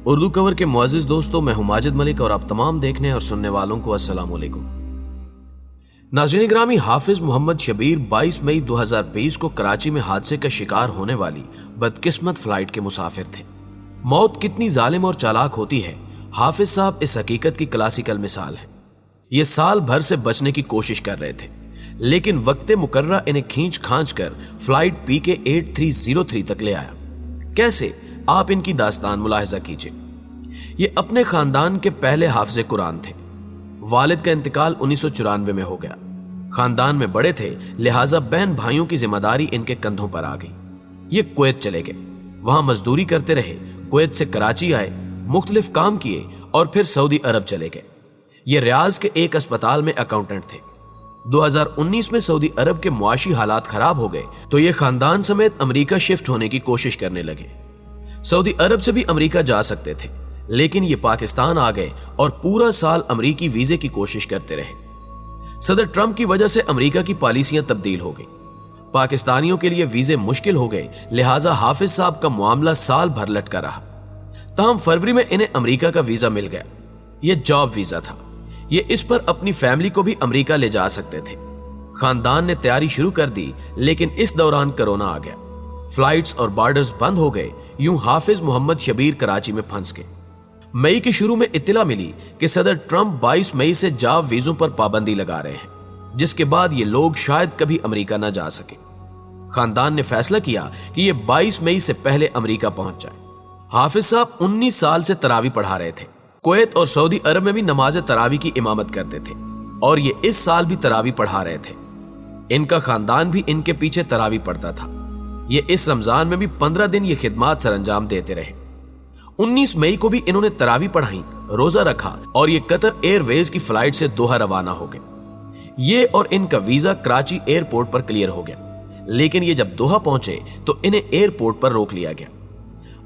اردو کور کے معزز دوستوں، میں ہوں ماجد ملک اور آپ تمام دیکھنے اور سننے والوں کو السلام علیکم۔ ناظرین گرامی، حافظ محمد شبیر 22 مئی 2023 کو کراچی میں حادثے کا شکار ہونے والی بدقسمت فلائٹ کے مسافر تھے۔ موت کتنی ظالم اور چالاک ہوتی ہے، حافظ صاحب اس حقیقت کی کلاسیکل مثال ہے۔ یہ سال بھر سے بچنے کی کوشش کر رہے تھے، لیکن وقت مقررہ انہیں کھینچ کھانچ کر فلائٹ PK 8303 تک لے آیا۔ کیسے؟ آپ ان کی داستان ملاحظہ کیجئے۔ یہ اپنے خاندان کے پہلے حافظ قرآن تھے۔ والد کا انتقال 1994 میں ہو گیا۔ خاندان میں بڑے تھے، لہٰذا بہن بھائیوں کی ذمہ داری ان کے کندھوں پر آ گئی۔ یہ کویت چلے گئے، وہاں مزدوری کرتے رہے، کویت سے کراچی آئے، مختلف کام کیے اور پھر سعودی عرب چلے گئے۔ یہ ریاض کے ایک اسپتال میں اکاؤنٹنٹ تھے۔ 2019 میں سعودی عرب کے معاشی حالات خراب ہو گئے تو یہ خاندان سمیت امریکہ شفٹ ہونے کی کوشش کرنے لگے۔ سعودی عرب سے بھی امریکہ جا سکتے تھے، لیکن یہ پاکستان آ گئے اور پورا سال امریکی ویزے کی کوشش کرتے رہے۔ صدر ٹرمپ کی وجہ سے امریکہ کی پالیسیاں تبدیل ہو گئی، پاکستانیوں کے لیے ویزے مشکل ہو گئے، لہٰذا حافظ صاحب کا معاملہ سال بھر لٹکا رہا۔ تاہم فروری میں انہیں امریکہ کا ویزا مل گیا۔ یہ جاب ویزا تھا، یہ اس پر اپنی فیملی کو بھی امریکہ لے جا سکتے تھے۔ خاندان نے تیاری شروع کر دی، لیکن اس دوران کرونا آ گیا، فلائٹس اور بارڈرز بند ہو گئے۔ یوں حافظ محمد شبیر کراچی میں پھنس گئے۔ مئی کے شروع میں اطلاع ملی کہ صدر ٹرمپ 22 مئی سے جاب ویزوں پر پابندی لگا رہے ہیں، جس کے بعد یہ لوگ شاید کبھی امریکہ نہ جا سکے۔ خاندان نے فیصلہ کیا کہ یہ 22 مئی سے پہلے امریکہ پہنچ جائے۔ حافظ صاحب 19 سال سے تراویح پڑھا رہے تھے، کویت اور سعودی عرب میں بھی نماز تراویح کی امامت کرتے تھے، اور یہ اس سال بھی تراویح پڑھا رہے تھے۔ ان کا خاندان بھی ان کے پیچھے تراویح پڑھتا تھا۔ یہ اس رمضان میں بھی 15 دن یہ خدمات سر انجام دیتے رہے۔ 19 مئی کو بھی انہوں نے تراویح پڑھائی، روزہ رکھا اور یہ قطر ایئر ویز کی فلائٹ سے دوحہ روانہ ہو گئے۔ یہ اور ان کا ویزا کراچی ایئرپورٹ پر کلیئر ہو گیا، لیکن یہ جب دوحہ پہنچے تو انہیں ایئرپورٹ پر روک لیا گیا۔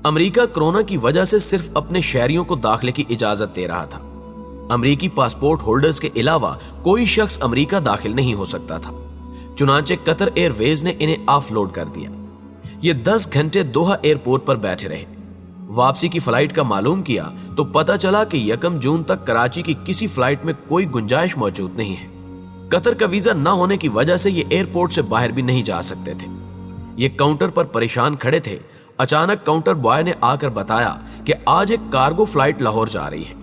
امریکہ کرونا کی وجہ سے صرف اپنے شہریوں کو داخلے کی اجازت دے رہا تھا۔ امریکی پاسپورٹ ہولڈرز کے علاوہ کوئی شخص امریکہ داخل نہیں ہو سکتا تھا، چنانچہ قطر ایئر ویز نے انہیں آف لوڈ کر دیا۔ یہ 10 گھنٹے دوحہ ایئرپورٹ پر بیٹھے رہے۔ واپسی کی فلائٹ کا معلوم کیا تو پتا چلا کہ 1 جون تک کراچی کی کسی فلائٹ میں کوئی گنجائش موجود نہیں ہے۔ قطر کا ویزا نہ ہونے کی وجہ سے یہ ایئرپورٹ سے باہر بھی نہیں جا سکتے تھے۔ یہ کاؤنٹر پر پریشان کھڑے تھے۔ اچانک کاؤنٹر بوائے نے آ کر بتایا کہ آج ایک کارگو فلائٹ لاہور جا رہی ہے۔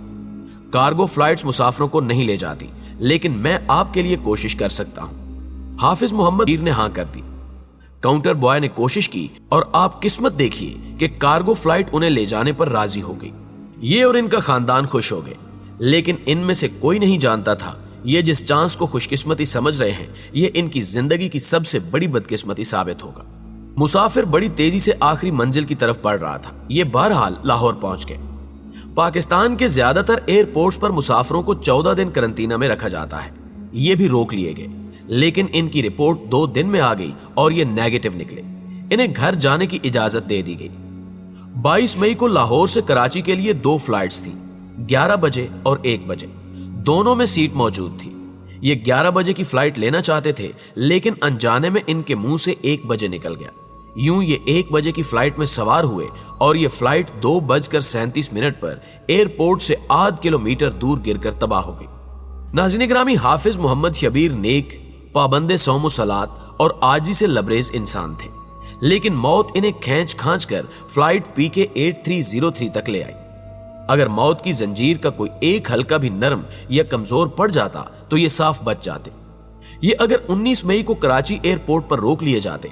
کارگو فلائٹس مسافروں کو نہیں لے جاتی، لیکن میں آپ کے لیے کوشش کر سکتا ہوں۔ حافظ محمد شبیر نے ہاں کر دی۔ کاؤنٹر بوائے نے کوشش کی اور آپ قسمت دیکھیے کہ کارگو فلائٹ انہیں لے جانے پر راضی ہو گئی۔ یہ اور ان کا خاندان خوش ہو گئے، لیکن ان میں سے کوئی نہیں جانتا تھا یہ جس چانس کو خوش قسمتی سمجھ رہے ہیں، یہ ان کی زندگی کی سب سے بڑی بدقسمتی ثابت ہوگا۔ مسافر بڑی تیزی سے آخری منزل کی طرف بڑھ رہا تھا۔ یہ بہرحال لاہور پہنچ گئے۔ پاکستان کے زیادہ تر ایئرپورٹس پر مسافروں کو 14 دن قرنطینہ میں رکھا جاتا ہے، یہ بھی روک لیے گئے، لیکن ان کی رپورٹ 2 دن میں آ گئی اور یہ نیگیٹو نکلے۔ انہیں گھر جانے کی اجازت دے دی گئی۔ 22 مئی کو لاہور سے کراچی کے لیے 2 فلائٹس تھیں، 11 بجے اور 1 بجے، دونوں میں سیٹ موجود تھی۔ یہ 11 بجے کی فلائٹ لینا چاہتے تھے، لیکن انجانے میں ان کے منہ سے 1 بجے نکل گیا۔ یوں یہ 1 بجے کی فلائٹ میں سوار ہوئے اور یہ فلائٹ 2:37 پر ایئرپورٹ سے آدھ کلومیٹر دور گر کر تباہ ہو گئی۔ ناظرین گرامی، حافظ محمد شبیر نیک، پابند صوم و صلات اور عاجزی سے لبریز انسان تھے، لیکن موت انہیں کھینچ کھانچ کر فلائٹ PK 8303 تک لے آئی۔ اگر موت کی زنجیر کا کوئی ایک حلقہ بھی نرم یا کمزور پڑ جاتا تو یہ صاف بچ جاتے۔ یہ اگر 19 مئی کو کراچی ایئرپورٹ پر روک لیے جاتے،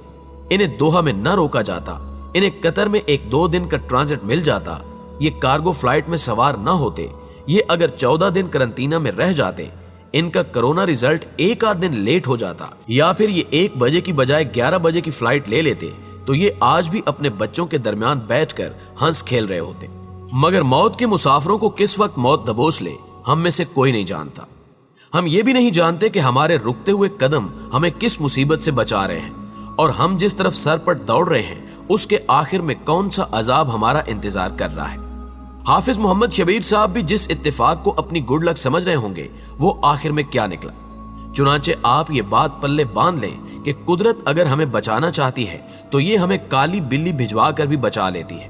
انہیں دوحہ میں نہ روکا جاتا، انہیں قطر میں 1-2 دن کا ٹرانزٹ مل جاتا، یہ کارگو فلائٹ میں سوار نہ ہوتے، یہ اگر 14 دن قرنطینہ میں رہ جاتے، ان کا کرونا ریزلٹ 1 آدھ دن لیٹ ہو جاتا، یا پھر یہ 1 بجے کی بجائے 11 بجے کی فلائٹ لے لیتے، تو یہ آج بھی اپنے بچوں کے درمیان بیٹھ کر ہنس کھیل رہے ہوتے۔ مگر موت کے مسافروں کو کس وقت موت دبوچ لے، ہم میں سے کوئی نہیں جانتا۔ ہم یہ بھی نہیں جانتے کہ ہمارے رکتے ہوئے قدم ہمیں کس مصیبت سے بچا رہے ہیں، اور ہم جس طرف سر پٹ دوڑ رہے ہیں اس کے آخر میں کون سا عذاب ہمارا انتظار کر رہا ہے۔ حافظ محمد شبیر صاحب بھی جس اتفاق کو اپنی گڈ لک سمجھ رہے ہوں گے، وہ آخر میں کیا نکلا۔ چنانچہ آپ یہ بات پلے باندھ لیں کہ قدرت اگر ہمیں بچانا چاہتی ہے تو یہ ہمیں کالی بلی بھجوا کر بھی بچا لیتی ہے،